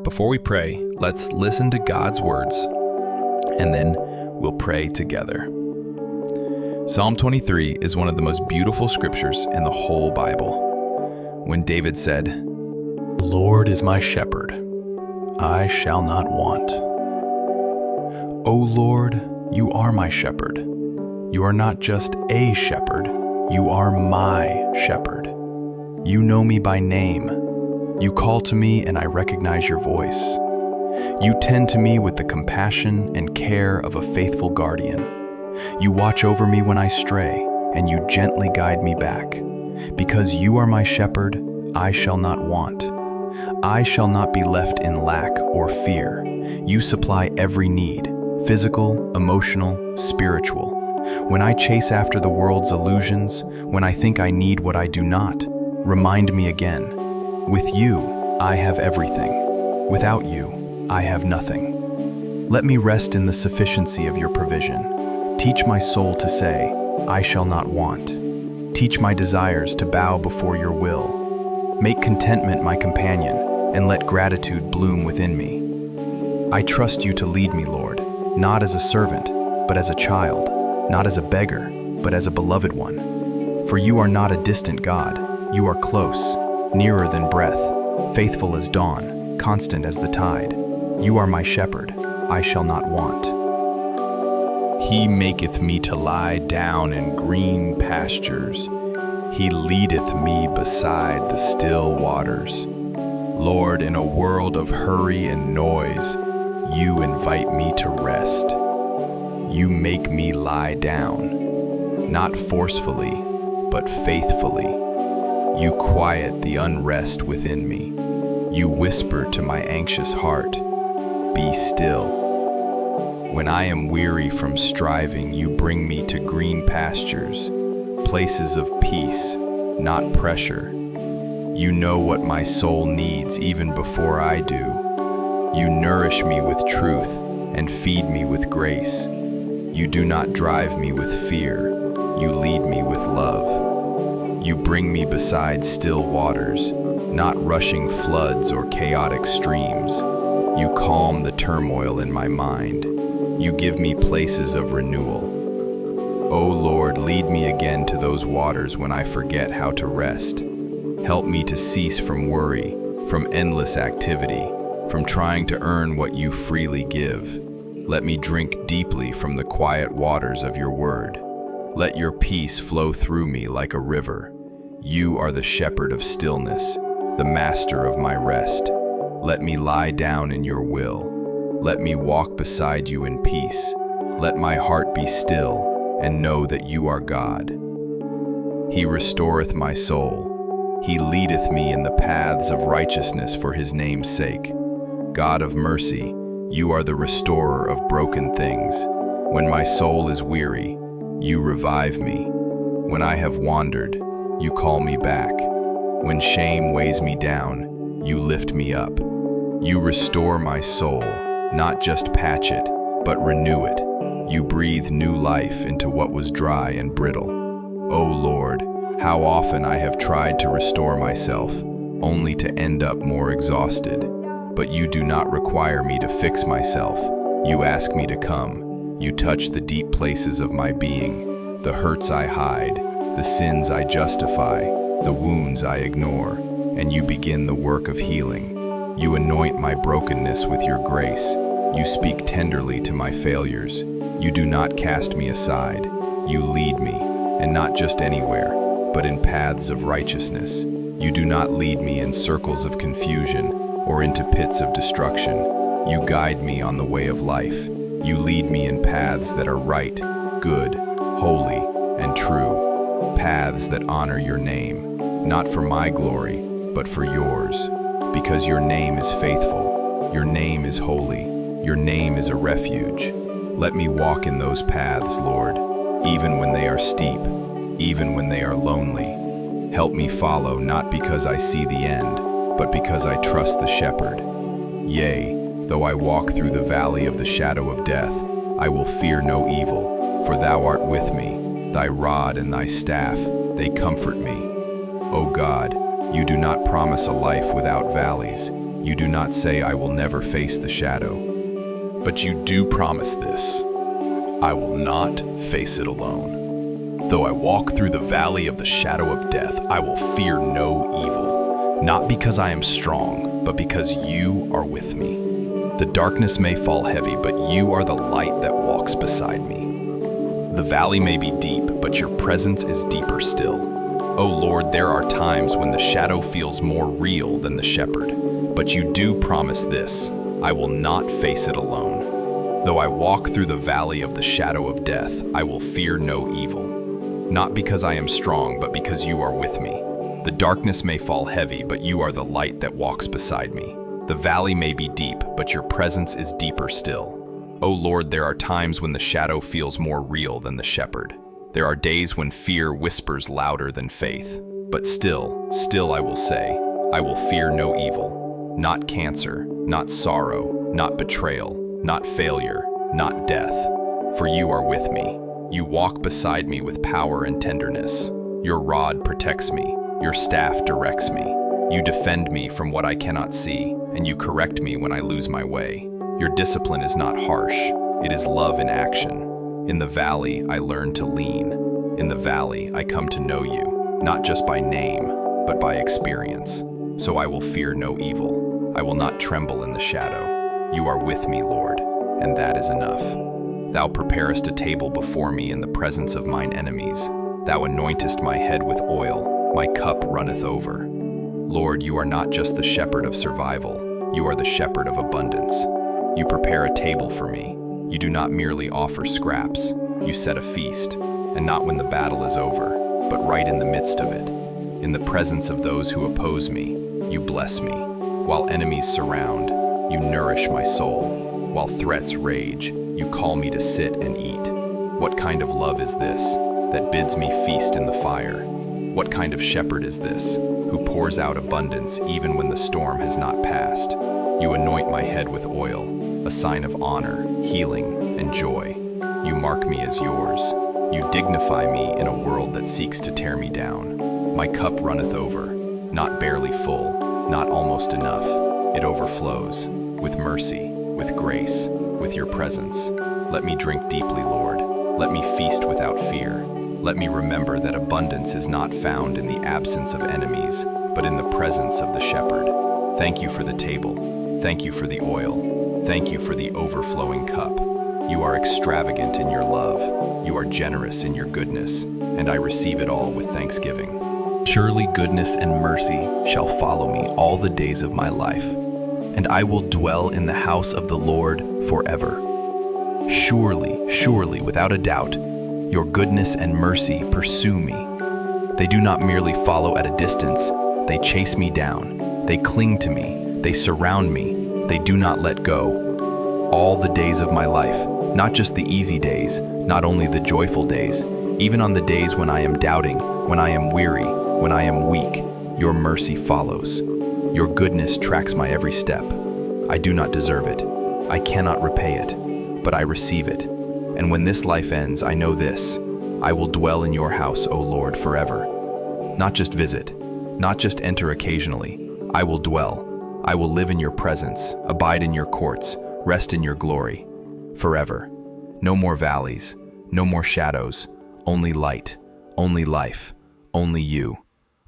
Before we pray, let's listen to God's words, and then we'll pray together. Psalm 23 is one of the most beautiful scriptures in the whole Bible. When David said, "The Lord is my shepherd, I shall not want. O Lord, you are my shepherd. You are not just a shepherd, you are my shepherd. You know me by name. You call to me and I recognize your voice. You tend to me with the compassion and care of a faithful guardian. You watch over me when I stray, and you gently guide me back. Because you are my shepherd, I shall not want. I shall not be left in lack or fear. You supply every need, physical, emotional, spiritual. When I chase after the world's illusions, when I think I need what I do not, remind me again. With you, I have everything. Without you, I have nothing. Let me rest in the sufficiency of your provision. Teach my soul to say, I shall not want. Teach my desires to bow before your will. Make contentment my companion, and let gratitude bloom within me. I trust you to lead me, Lord, not as a servant, but as a child, not as a beggar, but as a beloved one. For you are not a distant God, you are close, nearer than breath, faithful as dawn, constant as the tide. You are my shepherd, I shall not want. He maketh me to lie down in green pastures. He leadeth me beside the still waters. Lord, in a world of hurry and noise, you invite me to rest. You make me lie down, not forcefully, but faithfully. You quiet the unrest within me. You whisper to my anxious heart, be still. When I am weary from striving, you bring me to green pastures, places of peace, not pressure. You know what my soul needs even before I do. You nourish me with truth and feed me with grace. You do not drive me with fear. You lead me with love. You bring me beside still waters, not rushing floods or chaotic streams. You calm the turmoil in my mind. You give me places of renewal. O Lord, lead me again to those waters when I forget how to rest. Help me to cease from worry, from endless activity, from trying to earn what you freely give. Let me drink deeply from the quiet waters of your word. Let your peace flow through me like a river. You are the shepherd of stillness, the master of my rest. Let me lie down in your will. Let me walk beside you in peace. Let my heart be still and know that you are God. He restoreth my soul. He leadeth me in the paths of righteousness for his name's sake. God of mercy, you are the restorer of broken things. When my soul is weary, you revive me. When I have wandered, you call me back. When shame weighs me down, you lift me up. You restore my soul, not just patch it, but renew it. You breathe new life into what was dry and brittle. O Lord, how often I have tried to restore myself, only to end up more exhausted. But you do not require me to fix myself. You ask me to come. You touch the deep places of my being, the hurts I hide, the sins I justify, the wounds I ignore, and you begin the work of healing. You anoint my brokenness with your grace. You speak tenderly to my failures. You do not cast me aside. You lead me, and not just anywhere, but in paths of righteousness. You do not lead me in circles of confusion or into pits of destruction. You guide me on the way of life. You lead me in paths that are right, good, holy, and true. Paths that honor your name, not for my glory, but for yours. Because your name is faithful, your name is holy, your name is a refuge. Let me walk in those paths, Lord, even when they are steep, even when they are lonely. Help me follow not because I see the end, but because I trust the shepherd. Yea, though I walk through the valley of the shadow of death, I will fear no evil, for thou art with me. Thy rod and thy staff, they comfort me. O God, you do not promise a life without valleys. You do not say, I will never face the shadow, but you do promise this: I will not face it alone. Though I walk through the valley of the shadow of death, I will fear no evil, not because I am strong, but because you are with me. The darkness may fall heavy, but you are the light that walks beside me. The valley may be deep, but your presence is deeper still. O Lord, there are times when the shadow feels more real than the shepherd, but you do promise this: I will not face it alone. Though I walk through the valley of the shadow of death, I will fear no evil, not because I am strong, but because you are with me. The darkness may fall heavy, but you are the light that walks beside me. The valley may be deep, but your presence is deeper still. O Lord, there are times when the shadow feels more real than the shepherd. There are days when fear whispers louder than faith. But still I will say, I will fear no evil. Not cancer, not sorrow, not betrayal, not failure, not death. For you are with me. You walk beside me with power and tenderness. Your rod protects me. Your staff directs me. You defend me from what I cannot see, and you correct me when I lose my way. Your discipline is not harsh. It is love in action. In the valley, I learn to lean. In the valley, I come to know you, not just by name, but by experience. So I will fear no evil. I will not tremble in the shadow. You are with me, Lord, and that is enough. Thou preparest a table before me in the presence of mine enemies. Thou anointest my head with oil. My cup runneth over. Lord, you are not just the shepherd of survival. You are the shepherd of abundance. You prepare a table for me. You do not merely offer scraps. You set a feast, and not when the battle is over, but right in the midst of it. In the presence of those who oppose me, you bless me. While enemies surround, you nourish my soul. While threats rage, you call me to sit and eat. What kind of love is this that bids me feast in the fire? What kind of shepherd is this who pours out abundance even when the storm has not passed? You anoint my head with oil, a sign of honor, healing, and joy. You mark me as yours. You dignify me in a world that seeks to tear me down. My cup runneth over, not barely full, not almost enough. It overflows, with mercy, with grace, with your presence. Let me drink deeply, Lord. Let me feast without fear. Let me remember that abundance is not found in the absence of enemies, but in the presence of the shepherd. Thank you for the table. Thank you for the oil. Thank you for the overflowing cup. You are extravagant in your love. You are generous in your goodness, and I receive it all with thanksgiving. Surely goodness and mercy shall follow me all the days of my life, and I will dwell in the house of the Lord forever. Surely, without a doubt, your goodness and mercy pursue me. They do not merely follow at a distance, they chase me down. They cling to me, they surround me, they do not let go. All the days of my life, not just the easy days, not only the joyful days, even on the days when I am doubting, when I am weary, when I am weak, your mercy follows. Your goodness tracks my every step. I do not deserve it. I cannot repay it, but I receive it. And when this life ends, I know this: I will dwell in your house, O Lord, forever. Not just visit, not just enter occasionally. I will dwell. I will live in your presence, abide in your courts, rest in your glory, forever. No more valleys, no more shadows, only light, only life, only you.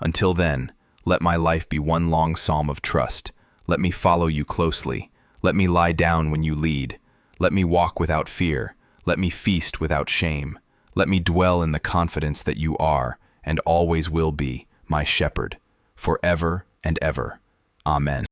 Until then, let my life be one long psalm of trust. Let me follow you closely. Let me lie down when you lead. Let me walk without fear. Let me feast without shame. Let me dwell in the confidence that you are, and always will be, my shepherd, forever and ever. Amen.